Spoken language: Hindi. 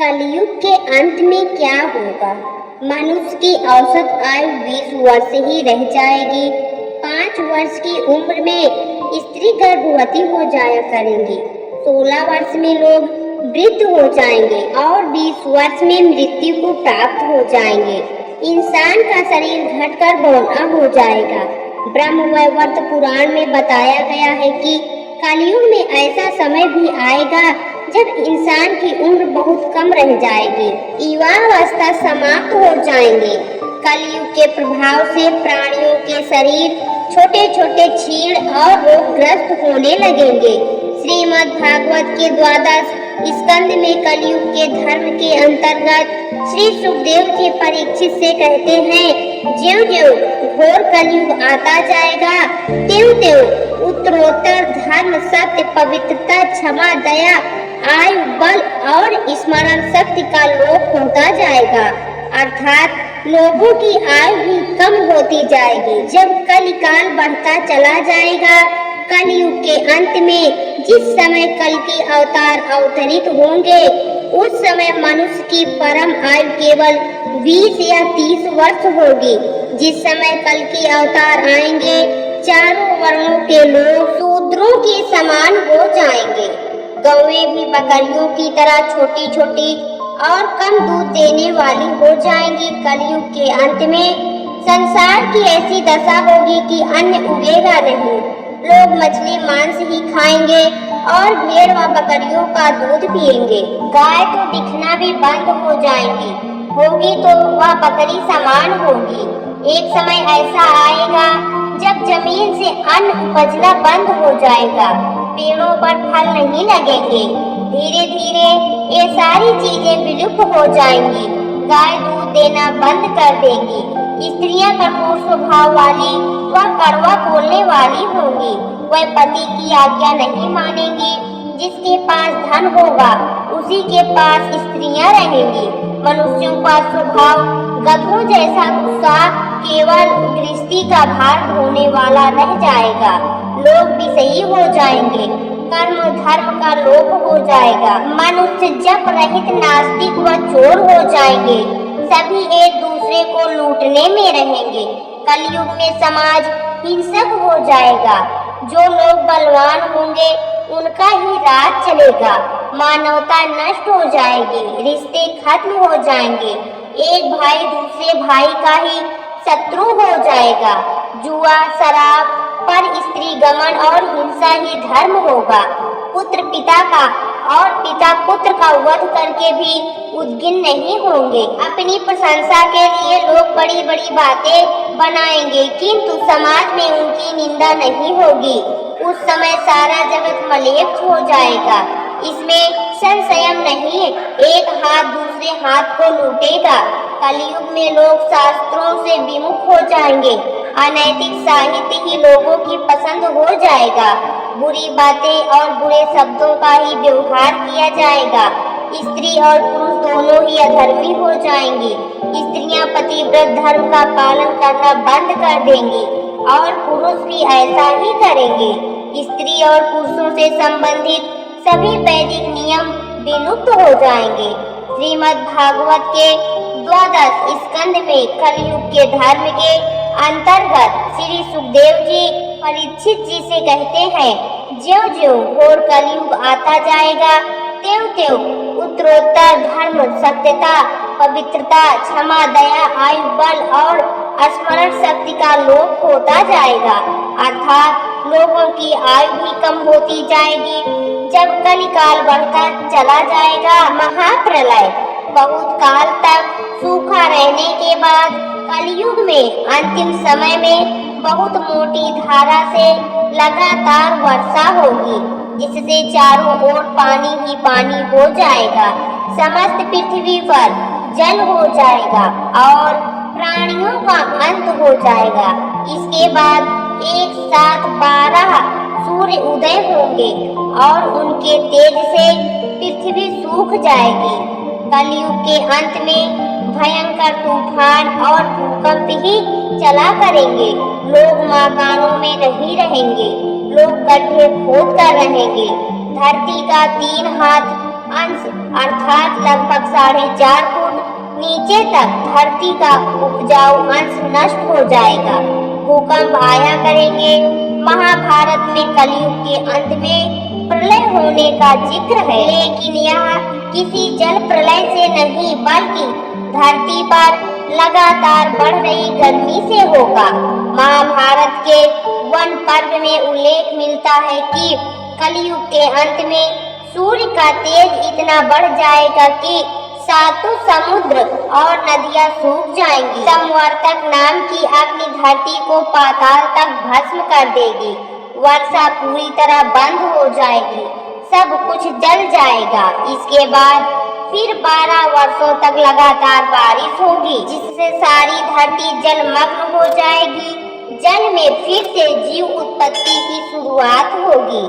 कलयुग के अंत में क्या होगा? मनुष्य की औसत आयु 20 वर्ष ही रह जाएगी। 5 वर्ष की उम्र में स्त्री गर्भवती हो जाया करेंगी। 16 वर्ष में लोग वृद्ध हो जाएंगे और 20 वर्ष में मृत्यु को प्राप्त हो जाएंगे। इंसान का शरीर घटकर बौना हो जाएगा। ब्रह्मवैवर्त पुराण में बताया गया है कि कलयुग में ऐसा समय भी आएगा जब इंसान की उम्र बहुत कम रह जाएगी। युवावस्था समाप्त हो जाएंगे। कलयुग के प्रभाव से प्राणियों के शरीर छोटे छोटे क्षीण और रोगग्रस्त होने लगेंगे। श्रीमद् भागवत के 12 स्कंद में कलयुग के धर्म के अंतर्गत श्री सुखदेव जी परीक्षित से कहते हैं, ज्यों-ज्यों घोर कलयुग आता जाएगा त्यों-त्यों उत्तरोत्तर धर्म, सत्य, पवित्रता, क्षमा, दया, आयु, बल और स्मरण शक्ति का लोप होता जाएगा। अर्थात लोगों की आयु भी कम होती जाएगी। जब कलिकाल बढ़ता चला जाएगा, कलयुग के अंत में जिस समय कल की अवतार अवतरित होंगे, उस समय मनुष्य की परम आयु केवल 20 या 30 वर्ष होगी। जिस समय कल की अवतार आएंगे, चारों वर्णों के लोग शूद्रों के समान हो जाएंगे। गौएं भी बकरियों की तरह छोटी छोटी और कम दूध देने वाली हो जाएंगी। कलयुग के अंत में संसार की ऐसी दशा होगी कि अन्न उगेगा नहीं। लोग मछली मांस ही खाएंगे और भेड़ व बकरियों का दूध पिएंगे। गाय तो दिखना भी बंद हो जाएंगी, होगी तो वह बकरी समान होगी। एक समय ऐसा आएगा जब जमीन से अन्न उपजना बंद हो जाएगा, पेड़ों पर फल नहीं लगेंगे। धीरे धीरे ये सारी चीजें विलुप्त हो जाएंगी। गाय दूध देना बंद कर देगी। स्त्रियां कठोर स्वभाव वाली व कड़वा बोलने वाली होंगी। वह पति की आज्ञा नहीं मानेंगी। जिसके पास धन होगा उसी के पास स्त्रियां रहेंगी। मनुष्यों का स्वभाव गधों जैसा गुस्सा केवल गृहस्थी का भार ढोने वाला रह जाएगा। लोग विषयी हो जाएंगे। कर्म धर्म का लोप हो जाएगा। मनुष्य जप रहित नास्तिक व चोर हो जाएंगे। सभी एक दूसरे को लूटने में रहेंगे। कलयुग में समाज हिंसक हो जाएगा। जो लोग बलवान होंगे उनका ही राज चलेगा। मानवता नष्ट हो जाएगी। रिश्ते खत्म हो जाएंगे। एक भाई दूसरे भाई का ही शत्रु हो जाएगा। जुआ, शराब, पर स्त्री गमन और हिंसा ही धर्म होगा। पुत्र पिता का और पिता पुत्र का वध करके भी उद्गिन नहीं होंगे। अपनी प्रशंसा के लिए लोग बड़ी बड़ी बातें बनाएंगे, किंतु समाज में उनकी निंदा नहीं होगी। उस समय सारा जगत मलेच्छ हो जाएगा। इसमें संशय नहीं, एक हाथ दूसरे हाथ को लूटेगा। कलयुग में लोग शास्त्रों से विमुख हो जाएंगे। अनैतिक साहित्य ही लोगों की पसंद हो जाएगा। बुरी बातें और बुरे शब्दों का ही व्यवहार किया जाएगा। स्त्री और पुरुष दोनों ही अधर्मी हो जाएंगी। स्त्रियां पतिव्रत धर्म का पालन करना बंद कर देंगी और पुरुष भी ऐसा ही करेंगे। स्त्री और पुरुषों से संबंधित सभी वैदिक नियम विलुप्त हो जाएंगे। श्रीमद् भागवत के 12 स्कंद में कलयुग के धर्म के अंतर्गत श्री सुखदेव जी परीक्षित जी से कहते हैं, ज्यों-ज्यों घोर कलयुग आता जाएगा त्यों-त्यों उत्तरोत्तर धर्म, सत्यता, पवित्रता, क्षमा, दया, आयु, बल और स्मरण शक्ति का लोप होता जाएगा। अर्थात लोगों की आयु भी कम होती जाएगी। जब कलिकाल बढ़ता चला जाएगा, महाप्रलय बहुत काल तक सूखा रहने के बाद कलयुग में अंतिम समय में बहुत मोटी धारा से लगातार वर्षा होगी, जिससे चारों ओर पानी ही पानी हो जाएगा। समस्त पृथ्वी पर जल हो जाएगा और प्राणियों का अंत हो जाएगा। इसके बाद एक साथ 12 सूर्य उदय होंगे और उनके तेज से पृथ्वी सूख जाएगी। कलयुग के अंत में भयंकर तूफान और भूकंप ही चला करेंगे। लोग मकानों में नहीं रहेंगे। लोग गड्ढे खोद कर रहेंगे। धरती का 3 हाथ अंश अर्थात लगभग 4.5 फुट नीचे तक धरती का उपजाऊ अंश नष्ट हो जाएगा। भूकंप आया करेंगे। महाभारत में कलयुग के अंत में प्रलय होने का जिक्र है, लेकिन यह किसी जल प्रलय से नहीं बल्कि धरती पर लगातार बढ़ रही गर्मी से होगा। महाभारत के वन पर्व में उल्लेख मिलता है कि कलयुग के अंत में सूर्य का तेज इतना बढ़ जाएगा कि सातों समुद्र और नदियां सूख जाएंगी। संवर्तक नाम की अग्नि धरती को पाताल तक भस्म कर देगी। वर्षा पूरी तरह बंद हो जाएगी, सब कुछ जल जाएगा। इसके बाद फिर 12 वर्षों तक लगातार बारिश होगी, जिससे सारी धरती जलमग्न हो जाएगी। जल में फिर से जीव उत्पत्ति की शुरुआत होगी।